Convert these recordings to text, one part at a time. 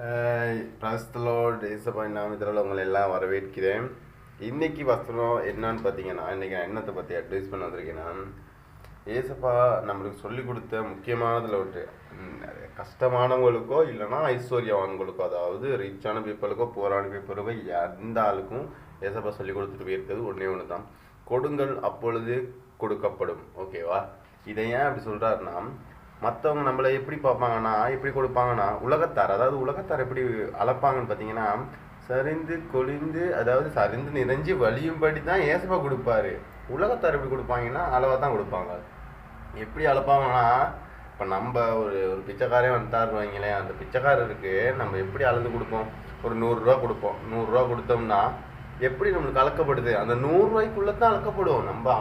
பிரஸ்தலோட் ஏசப்பா நாமத்தில் உங்களை எல்லாம் வரவேற்கிறேன். இன்னைக்கு வசனம் என்னன்னு பார்த்தீங்கன்னா, இன்னைக்கு நான் என்னத்தை பற்றி அட்வைஸ் பண்ண வந்திருக்கேன்னா, ஏசப்பா நம்மளுக்கு சொல்லி கொடுத்த முக்கியமானதில் ஒரு கஷ்டமானவங்களுக்கோ இல்லைன்னா ஐஸ்வர்யவான்களுக்கோ, அதாவது ரிச்சான பீப்புளுக்கோ போராட பீப்புளுக்கோ எந்த ஆளுக்கும் ஏசப்பா சொல்லி கொடுத்துட்டு போயிருக்கிறது ஒன்றே ஒன்று தான், கொடுங்கள் அப்பொழுது கொடுக்கப்படும். ஓகேவா? இதை ஏன் அப்படி சொல்கிறாருன்னா, மற்றவங்க நம்மளை எப்படி பார்ப்பாங்கன்னா, எப்படி கொடுப்பாங்கன்னா, உலகத்தார், அதாவது உலகத்தார் எப்படி அளப்பாங்கன்னு பார்த்தீங்கன்னா, சரிந்து கொழிந்து, அதாவது சரிந்து நிறைஞ்சு வலியும்படி தான் ஏசப்பா கொடுப்பாரு. உலகத்தார் எப்படி கொடுப்பாங்கன்னா அளவாக தான் கொடுப்பாங்க. எப்படி அளப்பாங்கன்னா, இப்போ நம்ம ஒரு பிச்சைக்காரே வந்துட்டாரு வைங்களேன், அந்த பிச்சைக்காரருக்கு நம்ம எப்படி அளந்து கொடுப்போம்? ஒரு 100 ரூபா கொடுப்போம். 100 ரூபா கொடுத்தோம்னா எப்படி நம்மளுக்கு அளக்கப்படுது? அந்த 100 ரூபாய்க்குள்ளே தான் அளக்கப்படும். நம்ம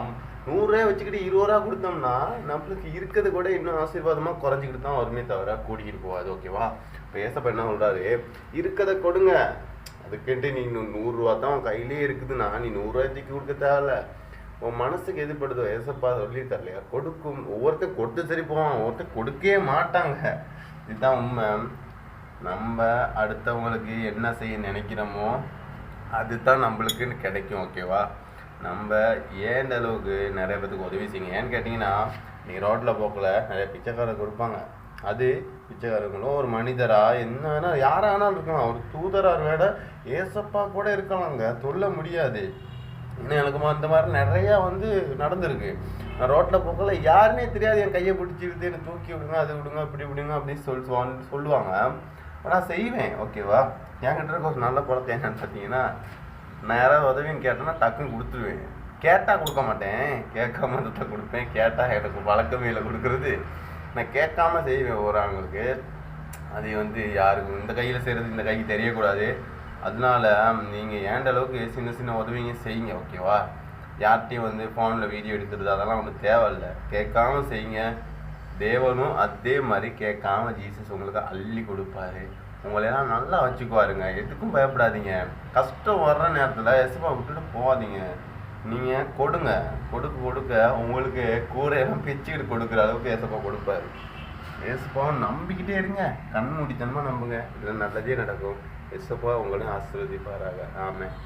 100 ரூபாய் வச்சுக்கிட்டு 20 ரூபா கொடுத்தோம்னா நம்மளுக்கு இருக்கிறது கூட இன்னும் ஆசீர்வாதமாக குறைஞ்சிக்கிட்டு தான் வருமே தவிர கூடிக்கிட்டு போகாது. ஓகேவா? இப்போ ஏசப்பா என்ன சொல்கிறாரு, இருக்கிறத கொடுங்க. அதுக்கிட்டு நீ 100 ரூபா தான் உன் கையிலே இருக்குதுன்னா நீ 100 ரூபாய்க்கு கொடுக்க தேவையில்ல. உன் மனசுக்கு எதுப்படுதோ ஏசப்பா சொல்லியிருக்காரு இல்லையா, கொடுக்கும். ஒவ்வொருத்தர் கொடுத்து சரி போவான், ஒருத்தர் கொடுக்கவே மாட்டாங்க. இதுதான் உண்மை. நம்ம அடுத்தவங்களுக்கு என்ன செய்ய நினைக்கிறோமோ அதுதான் நம்மளுக்குன்னு கிடைக்கும். ஓகேவா? நம்ம ஏன் அளவுக்கு நிறைய பேத்துக்கு உதவி செய்யுங்க. ஏன்னு கேட்டிங்கன்னா, நீங்கள் ரோட்டில் போக்கில் நிறைய பிச்சைக்காரர் கொடுப்பாங்க. அது பிச்சைக்காரங்களும் ஒரு மனிதராக என்ன வேணால் யாராக வேணாலும் இருக்கலாம், ஒரு தூதரார் வேட ஏசப்பா கூட இருக்கலாங்க, சொல்ல முடியாது. இன்னும் எனக்கு இந்த மாதிரி நிறையா நடந்திருக்கு. நான் ரோட்டில் போக்கில் யாருன்னே தெரியாது, என் கையை பிடிச்சிருது, என்னை தூக்கி விடுங்க, அது விடுங்க, இப்படி விடுங்க அப்படின்னு சொல்லுவாங்க. நான் செய்வேன். ஓகேவா? என்கிட்ட இருக்க ஒரு நல்ல பழத்தை என்னன்னு பார்த்தீங்கன்னா, நான் யாராவது உதவின்னு கேட்டேன்னா டக்குன்னு கொடுத்துருவேன். கேட்டால் கொடுக்க மாட்டேன், கேட்காம தான் கொடுப்பேன். கேட்டால் எனக்கு வழக்கமே இல்லை கொடுக்குறது. நான் கேட்காம செய்வேன் ஒரு ஆளுங்களுக்கு. அது யாருக்கும் இந்த கையில் செய்கிறது இந்த கைக்கு தெரியக்கூடாது. அதனால நீங்கள் ஏண்ட அளவுக்கு சின்ன சின்ன உதவிங்க செய்யுங்க. ஓகேவா? யார்கிட்டையும் ஃபோனில் வீடியோ எடுக்கிறது அதெல்லாம் தேவையில்லை. கேட்காம செய்யுங்க. தேவனும் அதே மாதிரி கேட்காம ஜீசஸ் உங்களுக்கு அள்ளி கொடுப்பாரு. உங்களையெல்லாம் நல்லா வச்சுக்குவாருங்க. எதுக்கும் பயப்படாதீங்க. கஷ்டம் வர்ற நேரத்தில் ஏசப்பா விட்டுட்டு போகாதீங்க. நீங்கள் கொடுங்க. கொடுக்க உங்களுக்கு கூரையெல்லாம் பிச்சுக்கிட்டு கொடுக்குற அளவுக்கு ஏசப்பா கொடுப்பாரு. ஏசப்பாவை நம்பிக்கிட்டே இருங்க. கண் மூடித்தனமாக நம்புங்க. இதில் நல்லதே நடக்கும். ஏசப்பா உங்களையும் ஆசீர்வதிப்பாராக. ஆமென்.